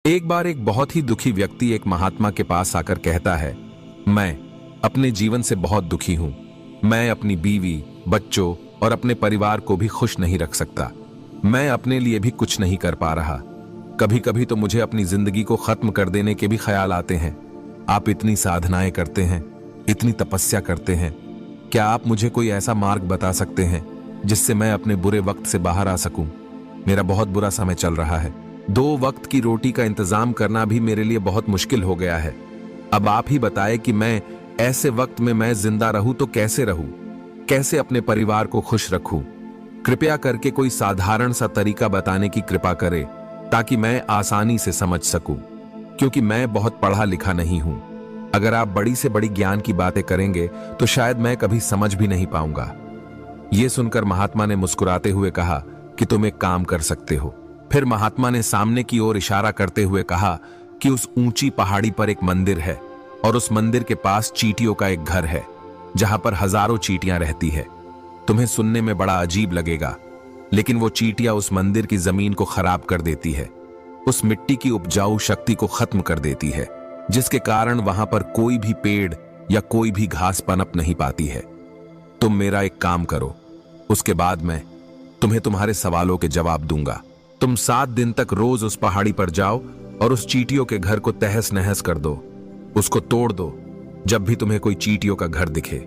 एक बार एक बहुत ही दुखी व्यक्ति एक महात्मा के पास आकर कहता है, मैं अपने जीवन से बहुत दुखी हूं। मैं अपनी बीवी, बच्चों और अपने परिवार को भी खुश नहीं रख सकता। मैं अपने लिए भी कुछ नहीं कर पा रहा। कभी कभी तो मुझे अपनी जिंदगी को खत्म कर देने के भी ख्याल आते हैं। आप इतनी साधनाएं करते हैं, इतनी तपस्या करते हैं, क्या आप मुझे कोई ऐसा मार्ग बता सकते हैं जिससे मैं अपने बुरे वक्त से बाहर आ सकूं? मेरा बहुत बुरा समय चल रहा है। 2 वक्त की रोटी का इंतजाम करना भी मेरे लिए बहुत मुश्किल हो गया है। अब आप ही बताएं कि मैं ऐसे वक्त में मैं जिंदा रहूं तो कैसे रहूं? कैसे अपने परिवार को खुश रखूं? कृपया करके कोई साधारण सा तरीका बताने की कृपा करें ताकि मैं आसानी से समझ सकूं, क्योंकि मैं बहुत पढ़ा लिखा नहीं हूं। अगर आप बड़ी से बड़ी ज्ञान की बातें करेंगे तो शायद मैं कभी समझ भी नहीं पाऊंगा। यह सुनकर महात्मा ने मुस्कुराते हुए कहा कि तुम एक काम कर सकते हो। फिर महात्मा ने सामने की ओर इशारा करते हुए कहा कि उस ऊंची पहाड़ी पर एक मंदिर है और उस मंदिर के पास चींटियों का एक घर है जहां पर हजारों चींटियां रहती है। तुम्हें सुनने में बड़ा अजीब लगेगा, लेकिन वो चींटियां उस मंदिर की जमीन को खराब कर देती है, उस मिट्टी की उपजाऊ शक्ति को खत्म कर देती है, जिसके कारण वहां पर कोई भी पेड़ या कोई भी घास पनप नहीं पाती है। तुम मेरा एक काम करो, उसके बाद मैं तुम्हें तुम्हारे सवालों के जवाब दूंगा। तुम 7 दिन तक रोज उस पहाड़ी पर जाओ और उस चींटियों के घर को तहस नहस कर दो, उसको तोड़ दो। जब भी तुम्हें कोई चींटियों का घर दिखे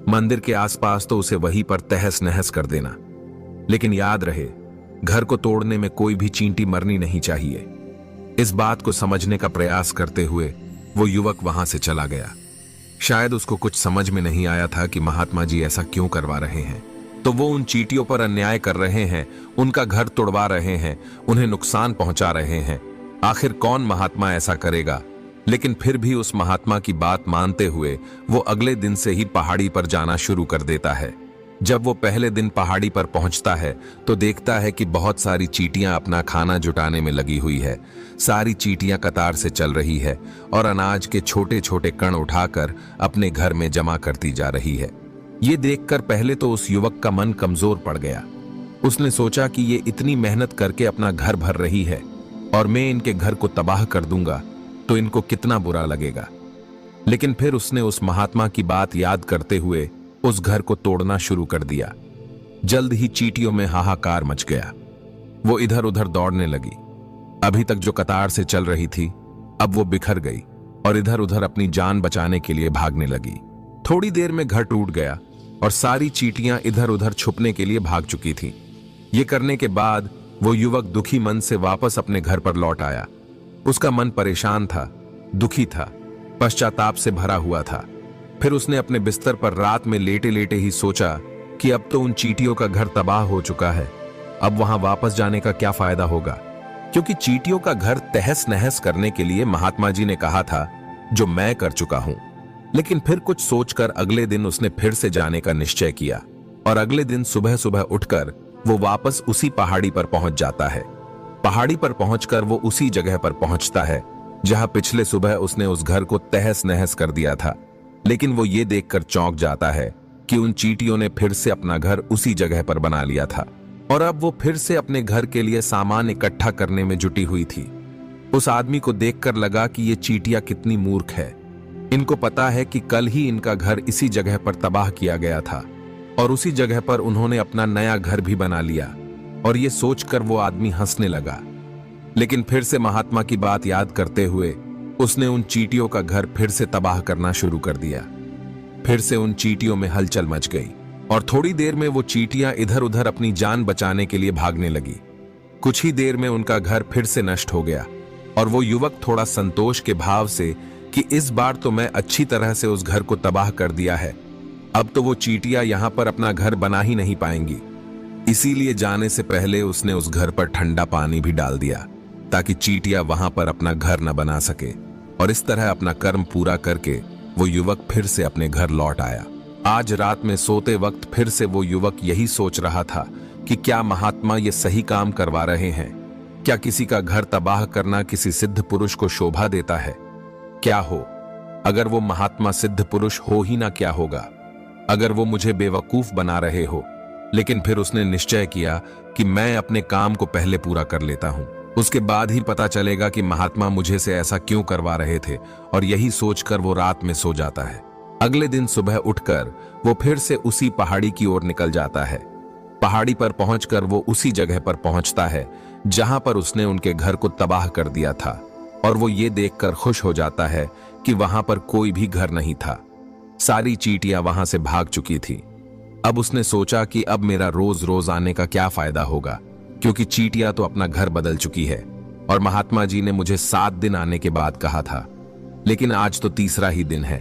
मंदिर के आसपास तो उसे वहीं पर तहस नहस कर देना। लेकिन याद रहे, घर को तोड़ने में कोई भी चींटी मरनी नहीं चाहिए। इस बात को समझने का प्रयास करते हुए वो युवक वहां से चला गया। शायद उसको कुछ समझ में नहीं आया था कि महात्मा जी ऐसा क्यों करवा रहे हैं। तो वो उन चींटियों पर अन्याय कर रहे हैं, उनका घर तोड़वा रहे हैं, उन्हें नुकसान पहुंचा रहे हैं। आखिर कौन महात्मा ऐसा करेगा? लेकिन फिर भी उस महात्मा की बात मानते हुए वो अगले दिन से ही पहाड़ी पर जाना शुरू कर देता है। जब वो पहले दिन पहाड़ी पर पहुंचता है तो देखता है कि बहुत सारी चींटियां अपना खाना जुटाने में लगी हुई है। सारी चींटियां कतार से चल रही है और अनाज के छोटे छोटे कण उठाकर अपने घर में जमा करती जा रही है। ये देखकर पहले तो उस युवक का मन कमजोर पड़ गया। उसने सोचा कि ये इतनी मेहनत करके अपना घर भर रही है और मैं इनके घर को तबाह कर दूंगा तो इनको कितना बुरा लगेगा। लेकिन फिर उसने उस महात्मा की बात याद करते हुए उस घर को तोड़ना शुरू कर दिया। जल्द ही चींटियों में हाहाकार मच गया। वो इधर उधर दौड़ने लगी। अभी तक जो कतार से चल रही थी अब वो बिखर गई और इधर उधर अपनी जान बचाने के लिए भागने लगी। थोड़ी देर में घर टूट गया और सारी चींटियां इधर उधर छुपने के लिए भाग चुकी थीं। ये करने के बाद वो युवक दुखी मन से वापस अपने घर पर लौट आया। उसका मन परेशान था, दुखी था, पश्चाताप से भरा हुआ था। फिर उसने अपने बिस्तर पर रात में लेटे लेटे ही सोचा कि अब तो उन चींटियों का घर तबाह हो चुका है, अब वहां वापस जाने का क्या फायदा होगा, क्योंकि चींटियों का घर तहस नहस करने के लिए महात्मा जी ने कहा था, जो मैं कर चुका हूं। लेकिन फिर कुछ सोचकर अगले दिन उसने फिर से जाने का निश्चय किया और अगले दिन सुबह सुबह उठकर वो वापस उसी पहाड़ी पर पहुंच जाता है। पहाड़ी पर पहुंचकर वो उसी जगह पर पहुंचता है जहां पिछले सुबह उसने उस घर को तहस नहस कर दिया था। लेकिन वो ये देखकर चौंक जाता है कि उन चींटियों ने फिर से अपना घर उसी जगह पर बना लिया था और अब वो फिर से अपने घर के लिए सामान इकट्ठा करने में जुटी हुई थी। उस आदमी को देखकर लगा कि ये चींटियां कितनी मूर्ख है। इनको पता है कि कल ही इनका घर इसी जगह पर तबाह किया गया था और उसी जगह पर उन्होंने अपना नया घर भी बना लिया। और ये सोचकर वो आदमी हंसने लगा। लेकिन फिर से महात्मा की बात याद करते हुए उसने उन चींटियों का घर फिर से तबाह करना शुरू कर दिया। फिर से उन चींटियों में हलचल मच गई और थोड़ी देर में वो चींटियां इधर उधर अपनी जान बचाने के लिए भागने लगी। कुछ ही देर में उनका घर फिर से नष्ट हो गया और वो युवक थोड़ा संतोष के भाव से कि इस बार तो मैं अच्छी तरह से उस घर को तबाह कर दिया है, अब तो वो चींटियां यहां पर अपना घर बना ही नहीं पाएंगी। इसीलिए जाने से पहले उसने उस घर पर ठंडा पानी भी डाल दिया ताकि चींटियां वहां पर अपना घर न बना सके। और इस तरह अपना कर्म पूरा करके वो युवक फिर से अपने घर लौट आया। आज रात में सोते वक्त फिर से वो युवक यही सोच रहा था कि क्या महात्मा ये सही काम करवा रहे हैं? क्या किसी का घर तबाह करना किसी सिद्ध पुरुष को शोभा देता है? क्या हो अगर वो महात्मा सिद्ध पुरुष हो ही ना, क्या होगा अगर वो मुझे बेवकूफ बना रहे हो? लेकिन फिर उसने निश्चय किया कि मैं अपने काम को पहले पूरा कर लेता हूं। उसके बाद ही पता चलेगा कि महात्मा मुझे से ऐसा क्यों करवा रहे थे, और यही सोचकर वो रात में सो जाता है। अगले दिन सुबह उठकर वो फिर से उसी पहाड़ी की ओर निकल जाता है। पहाड़ी पर पहुंचकर वो उसी जगह पर पहुंचता है जहां पर उसने उनके घर को तबाह कर दिया था, और वो ये देखकर खुश हो जाता है कि वहां पर कोई भी घर नहीं था। सारी चींटियां वहां से भाग चुकी थी। अब उसने सोचा कि अब मेरा रोज रोज आने का क्या फायदा होगा, क्योंकि चींटियां तो अपना घर बदल चुकी है, और महात्मा जी ने मुझे 7 दिन आने के बाद कहा था, लेकिन आज तो तीसरा ही दिन है।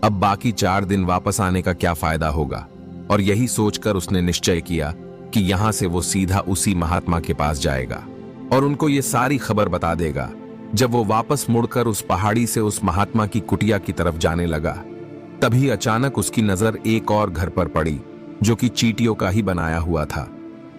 अब बाकी 4 दिन वापस आने का क्या फायदा होगा। और यही सोचकर उसने निश्चय किया कि यहां से वो सीधा उसी महात्मा के पास जाएगा और उनको ये सारी खबर बता देगा। जब वो वापस मुड़कर उस पहाड़ी से उस महात्मा की कुटिया की तरफ जाने लगा, तभी अचानक उसकी नजर एक और घर पर पड़ी जो कि चींटियों का ही बनाया हुआ था।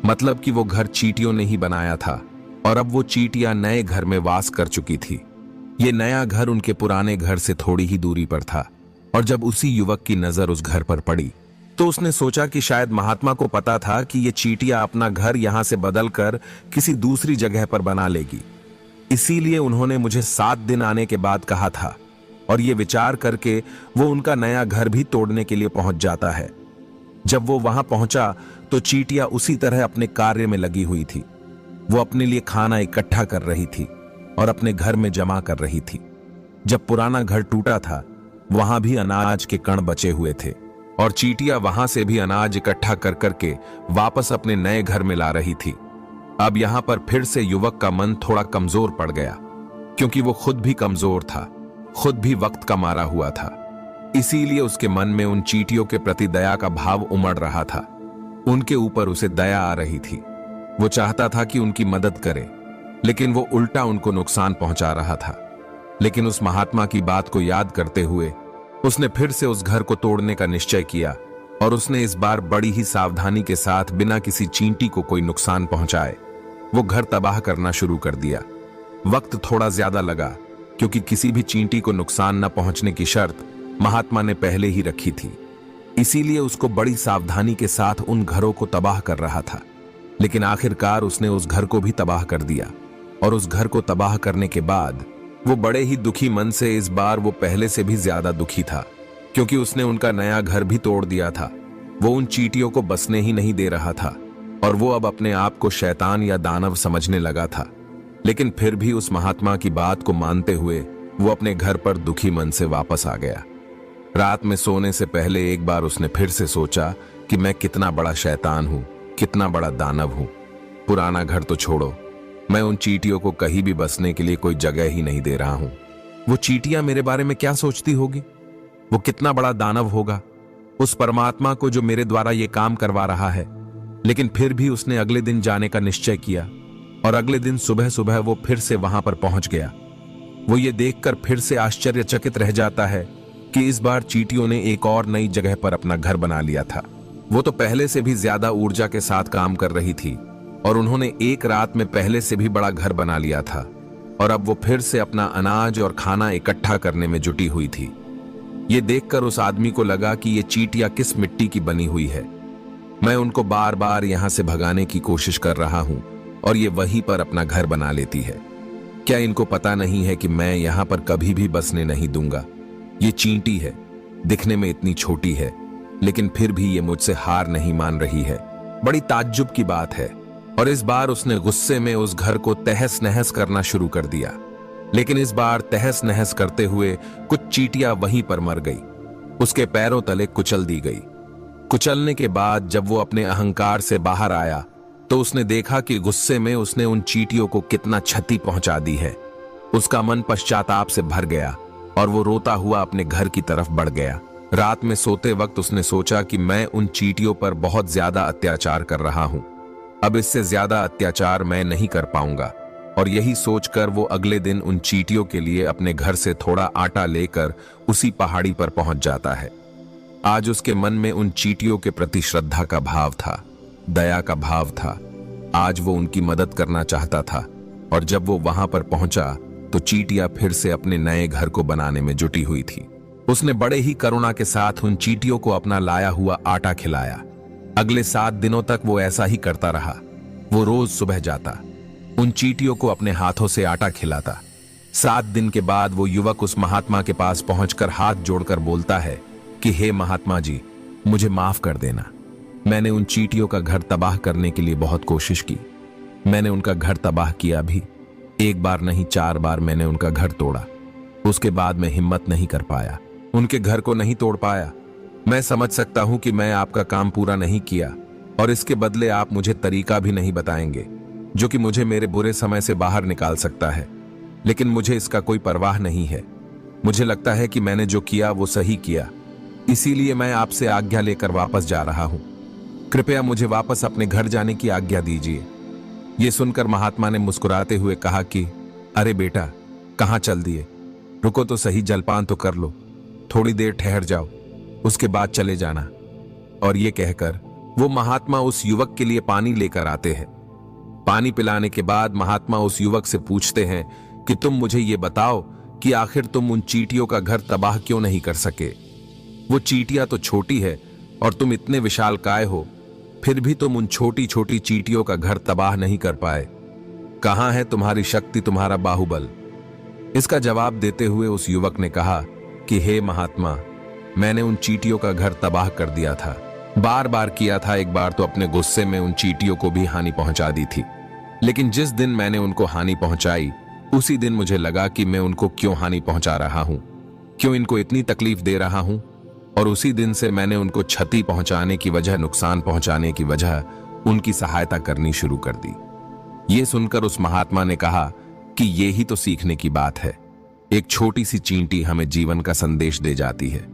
मतलब कि वो घर चींटियों ने ही बनाया था, और अब वो चींटियां नए घर में वास कर चुकी थी। ये नया घर उनके पुराने घर से थोड़ी ही दूरी पर था, और जब उसी युवक की नजर उस घर पर पड़ी तो उसने सोचा कि शायद महात्मा को पता था कि ये चींटियां अपना घर यहां से बदलकर किसी दूसरी जगह पर बना लेगी, इसीलिए उन्होंने मुझे 7 दिन आने के बाद कहा था। और ये विचार करके वो उनका नया घर भी तोड़ने के लिए पहुंच जाता है। जब वो वहां पहुंचा तो चींटियां उसी तरह अपने कार्य में लगी हुई थी। वो अपने लिए खाना इकट्ठा कर रही थी और अपने घर में जमा कर रही थी। जब पुराना घर टूटा था, वहां भी अनाज के कण बचे हुए थे, और चींटियां वहां से भी अनाज इकट्ठा कर करके वापस अपने नए घर में ला रही थी। अब यहां पर फिर से युवक का मन थोड़ा कमजोर पड़ गया, क्योंकि वो खुद भी कमजोर था, खुद भी वक्त का मारा हुआ था। इसीलिए उसके मन में उन चींटियों के प्रति दया का भाव उमड़ रहा था। उनके ऊपर उसे दया आ रही थी। वो चाहता था कि उनकी मदद करे, लेकिन वो उल्टा उनको नुकसान पहुंचा रहा था। लेकिन उस महात्मा की बात को याद करते हुए उसने फिर से उस घर को तोड़ने का निश्चय किया, और उसने इस बार बड़ी ही सावधानी के साथ बिना किसी चींटी को कोई नुकसान पहुंचाए वो घर तबाह करना शुरू कर दिया। वक्त थोड़ा ज्यादा लगा, क्योंकि किसी भी चींटी को नुकसान न पहुंचने की शर्त महात्मा ने पहले ही रखी थी। इसीलिए उसको बड़ी सावधानी के साथ उन घरों को तबाह कर रहा था। लेकिन आखिरकार उसने उस घर को भी तबाह कर दिया, और उस घर को तबाह करने के बाद वो बड़े ही दुखी मन से, इस बार वो पहले से भी ज्यादा दुखी था, क्योंकि उसने उनका नया घर भी तोड़ दिया था। वो उन चींटियों को बसने ही नहीं दे रहा था, और वो अब अपने आप को शैतान या दानव समझने लगा था। लेकिन फिर भी उस महात्मा की बात को मानते हुए वो अपने घर पर दुखी मन से वापस आ गया। रात में सोने से पहले एक बार उसने फिर से सोचा कि मैं कितना बड़ा शैतान हूं, कितना बड़ा दानव हूं। पुराना घर तो छोड़ो, मैं उन चींटियों को कहीं भी बसने के लिए कोई जगह ही नहीं दे रहा हूं। वो चींटियां मेरे बारे में क्या सोचती होगी? वो कितना बड़ा दानव होगा उस परमात्मा को जो मेरे द्वारा ये काम करवा रहा है। लेकिन फिर भी उसने अगले दिन जाने का निश्चय किया, और अगले दिन सुबह सुबह वो फिर से वहां पर पहुंच गया। वो ये देखकर फिर से आश्चर्यचकित रह जाता है कि इस बार चींटियों ने एक और नई जगह पर अपना घर बना लिया था। वो तो पहले से भी ज्यादा ऊर्जा के साथ काम कर रही थी, और उन्होंने एक रात में पहले से भी बड़ा घर बना लिया था, और अब वो फिर से अपना अनाज और खाना इकट्ठा करने में जुटी हुई थी। ये देखकर उस आदमी को लगा कि ये चींटियां किस मिट्टी की बनी हुई है। मैं उनको बार बार यहां से भगाने की कोशिश कर रहा हूं, और ये वहीं पर अपना घर बना लेती है। क्या इनको पता नहीं है कि मैं यहां पर कभी भी बसने नहीं दूंगा? ये चींटी है, दिखने में इतनी छोटी है, लेकिन फिर भी ये मुझसे हार नहीं मान रही है। बड़ी ताज्जुब की बात है। और इस बार उसने गुस्से में उस घर को तहस नहस करना शुरू कर दिया। लेकिन इस बार तहस नहस करते हुए कुछ चींटियां वहीं पर मर गई, उसके पैरों तले कुचल दी गई। कुचलने के बाद जब वो अपने अहंकार से बाहर आया तो उसने देखा कि गुस्से में उसने उन चींटियों को कितना क्षति पहुंचा दी है। उसका मन पश्चाताप से भर गया, और वो रोता हुआ अपने घर की तरफ बढ़ गया। रात में सोते वक्त उसने सोचा कि मैं उन चींटियों पर बहुत ज्यादा अत्याचार कर रहा हूं, अब इससे ज्यादा अत्याचार मैं नहीं कर पाऊंगा। और यही सोचकर वो अगले दिन उन चींटियों के लिए अपने घर से थोड़ा आटा लेकर उसी पहाड़ी पर पहुंच जाता है। आज उसके मन में उन चींटियों के प्रति श्रद्धा का भाव था, दया का भाव था। आज वो उनकी मदद करना चाहता था, और जब वो वहां पर पहुंचा तो चींटियां फिर से अपने नए घर को बनाने में जुटी हुई थी। उसने बड़े ही करुणा के साथ उन चींटियों को अपना लाया हुआ आटा खिलाया। अगले 7 दिनों तक वो ऐसा ही करता रहा। वो रोज सुबह जाता, उन चींटियों को अपने हाथों से आटा खिलाता। 7 दिन के बाद वो युवक उस महात्मा के पास पहुंचकर हाथ जोड़कर बोलता है कि हे महात्मा जी, मुझे माफ कर देना। मैंने उन चींटियों का घर तबाह करने के लिए बहुत कोशिश की। मैंने उनका घर तबाह किया भी। 1 बार नहीं 4 बार मैंने उनका घर तोड़ा। उसके बाद मैं हिम्मत नहीं कर पाया, उनके घर को नहीं तोड़ पाया। मैं समझ सकता हूं कि मैं आपका काम पूरा नहीं किया और इसके बदले आप मुझे तरीका भी नहीं बताएंगे जो कि मुझे मेरे बुरे समय से बाहर निकाल सकता है, लेकिन मुझे इसका कोई परवाह नहीं है। मुझे लगता है कि मैंने जो किया वो सही किया, इसीलिए मैं आपसे आज्ञा लेकर वापस जा रहा हूं। कृपया मुझे वापस अपने घर जाने की आज्ञा दीजिए। यह सुनकर महात्मा ने मुस्कुराते हुए कहा कि अरे बेटा, कहां चल दिए? रुको तो सही, जलपान तो कर लो, थोड़ी देर ठहर जाओ, उसके बाद चले जाना। और ये कहकर वो महात्मा उस युवक के लिए पानी लेकर आते हैं। पानी पिलाने के बाद महात्मा उस युवक से पूछते हैं कि तुम मुझे ये बताओ कि आखिर तुम उन चींटियों का घर तबाह क्यों नहीं कर सके? वो चींटियां तो छोटी है और तुम इतने विशालकाय हो, फिर भी तुम उन छोटी छोटी चींटियों का घर तबाह नहीं कर पाए। कहां है तुम्हारी शक्ति, तुम्हारा बाहुबल? इसका जवाब देते हुए उस युवक ने कहा कि हे महात्मा, मैंने उन चींटियों का घर तबाह कर दिया था। बार बार किया था। एक बार तो अपने गुस्से में उन चींटियों को भी हानि पहुंचा दी थी, लेकिन जिस दिन मैंने उनको हानि पहुंचाई उसी दिन मुझे लगा कि मैं उनको क्यों हानि पहुंचा रहा हूं, क्यों इनको इतनी तकलीफ दे रहा हूं, और उसी दिन से मैंने उनको क्षति पहुंचाने की वजह, नुकसान पहुंचाने की वजह उनकी सहायता करनी शुरू कर दी। यह सुनकर उस महात्मा ने कहा कि यह ही तो सीखने की बात है। एक छोटी सी चींटी हमें जीवन का संदेश दे जाती है।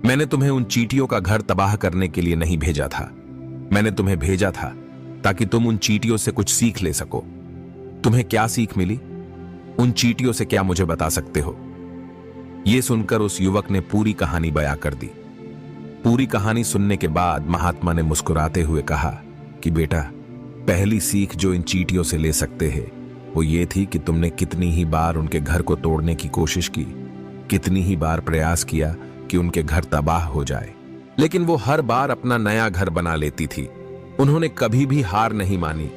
मैंने तुम्हें उन चींटियों का घर तबाह करने के लिए नहीं भेजा था। मैंने तुम्हें भेजा था ताकि तुम उन चींटियों से कुछ सीख ले सको। तुम्हें क्या सीख मिली? उन चींटियों से क्या मुझे बता सकते हो? यह सुनकर उस युवक ने पूरी कहानी बयां कर दी। पूरी कहानी सुनने के बाद महात्मा ने मुस्कुराते हुए कहा कि बेटा, पहली सीख जो इन चींटियों से ले सकते हैं वो ये थी कि तुमने कितनी ही बार उनके घर को तोड़ने की कोशिश की, कितनी ही बार प्रयास किया कि उनके घर तबाह हो जाए, लेकिन वो हर बार अपना नया घर बना लेती थी। उन्होंने कभी भी हार नहीं मानी।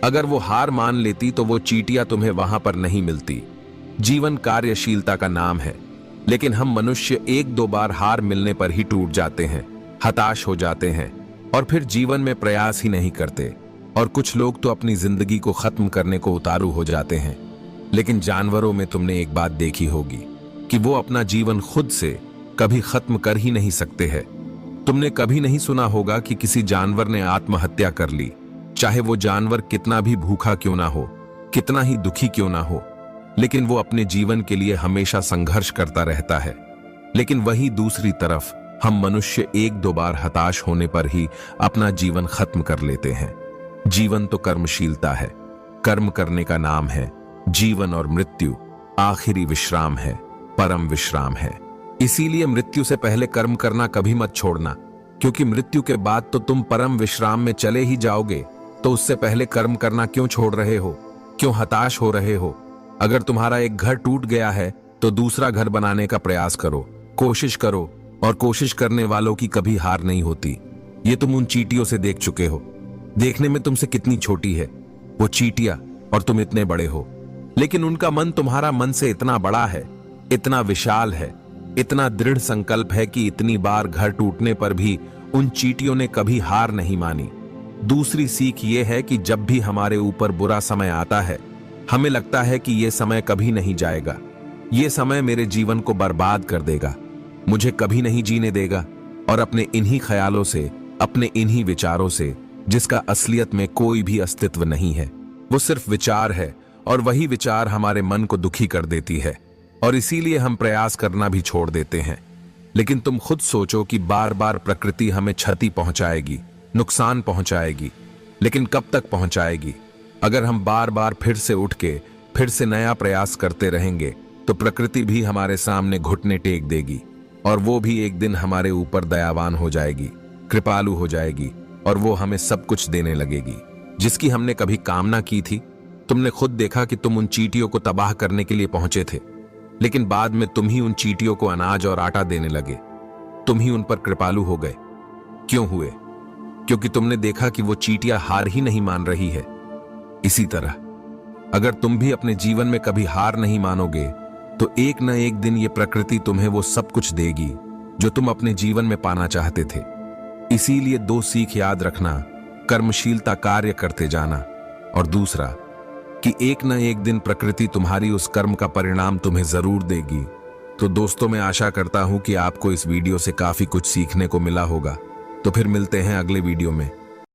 अगर वो हार मान लेती तो वो चींटियां तुम्हें वहां पर नहीं मिलती। जीवन कार्यशीलता का नाम है, लेकिन हम मनुष्य 1-2 बार हार मिलने पर ही टूट जाते हैं, हताश हो जाते हैं और फिर जीवन में प्रयास ही नहीं करते। और कुछ लोग तो अपनी जिंदगी को खत्म करने को उतारू हो जाते हैं। लेकिन जानवरों में तुमने एक बात देखी होगी कि वो अपना जीवन खुद से कभी खत्म कर ही नहीं सकते हैं। तुमने कभी नहीं सुना होगा कि किसी जानवर ने आत्महत्या कर ली, चाहे वो जानवर कितना भी भूखा क्यों ना हो, कितना ही दुखी क्यों ना हो, लेकिन वो अपने जीवन के लिए हमेशा संघर्ष करता रहता है। लेकिन वही दूसरी तरफ हम मनुष्य 1-2 बार हताश होने पर ही अपना जीवन खत्म कर लेते हैं। जीवन तो कर्मशीलता है, कर्म करने का नाम है। जीवन और मृत्यु आखिरी विश्राम है, परम विश्राम है। इसीलिए मृत्यु से पहले कर्म करना कभी मत छोड़ना, क्योंकि मृत्यु के बाद तो तुम परम विश्राम में चले ही जाओगे। तो उससे पहले कर्म करना क्यों छोड़ रहे हो? क्यों हताश हो रहे हो? अगर तुम्हारा एक घर टूट गया है तो दूसरा घर बनाने का प्रयास करो, कोशिश करो, और कोशिश करने वालों की कभी हार नहीं होती। ये तुम उन चींटियों से देख चुके हो। देखने में तुमसे कितनी छोटी है वो चींटियां और तुम इतने बड़े हो, लेकिन उनका मन तुम्हारा मन से इतना बड़ा है, इतना विशाल है, इतना दृढ़ संकल्प है कि इतनी बार घर टूटने पर भी उन चींटियों ने कभी हार नहीं मानी। दूसरी सीख ये है कि जब भी हमारे ऊपर बुरा समय आता है, हमें लगता है कि यह समय कभी नहीं जाएगा, यह समय मेरे जीवन को बर्बाद कर देगा, मुझे कभी नहीं जीने देगा। और अपने इन्हीं ख्यालों से, अपने इन्हीं विचारों से, जिसका असलियत में कोई भी अस्तित्व नहीं है, वो सिर्फ विचार है, और वही विचार हमारे मन को दुखी कर देती है और इसीलिए हम प्रयास करना भी छोड़ देते हैं। लेकिन तुम खुद सोचो कि बार बार प्रकृति हमें क्षति पहुंचाएगी, नुकसान पहुंचाएगी, लेकिन कब तक पहुंचाएगी? अगर हम बार बार फिर से उठ के फिर से नया प्रयास करते रहेंगे तो प्रकृति भी हमारे सामने घुटने टेक देगी और वो भी एक दिन हमारे ऊपर दयावान हो जाएगी, कृपालु हो जाएगी और वो हमें सब कुछ देने लगेगी जिसकी हमने कभी कामना की थी। तुमने खुद देखा कि तुम उन चींटियों को तबाह करने के लिए पहुंचे थे, लेकिन बाद में तुम ही उन चींटियों को अनाज और आटा देने लगे। तुम ही उन पर कृपालु हो गए। क्यों हुए? क्योंकि तुमने देखा कि वो चींटियां हार ही नहीं मान रही है। इसी तरह अगर तुम भी अपने जीवन में कभी हार नहीं मानोगे तो एक न एक दिन ये प्रकृति तुम्हें वो सब कुछ देगी जो तुम अपने जीवन में पाना चाहते थे। इसीलिए दो सीख याद रखना, कर्मशीलता कार्य करते जाना, और दूसरा कि एक न एक दिन प्रकृति तुम्हारी उस कर्म का परिणाम तुम्हें जरूर देगी। तो दोस्तों, मैं आशा करता हूं कि आपको इस वीडियो से काफी कुछ सीखने को मिला होगा। तो फिर मिलते हैं अगले वीडियो में।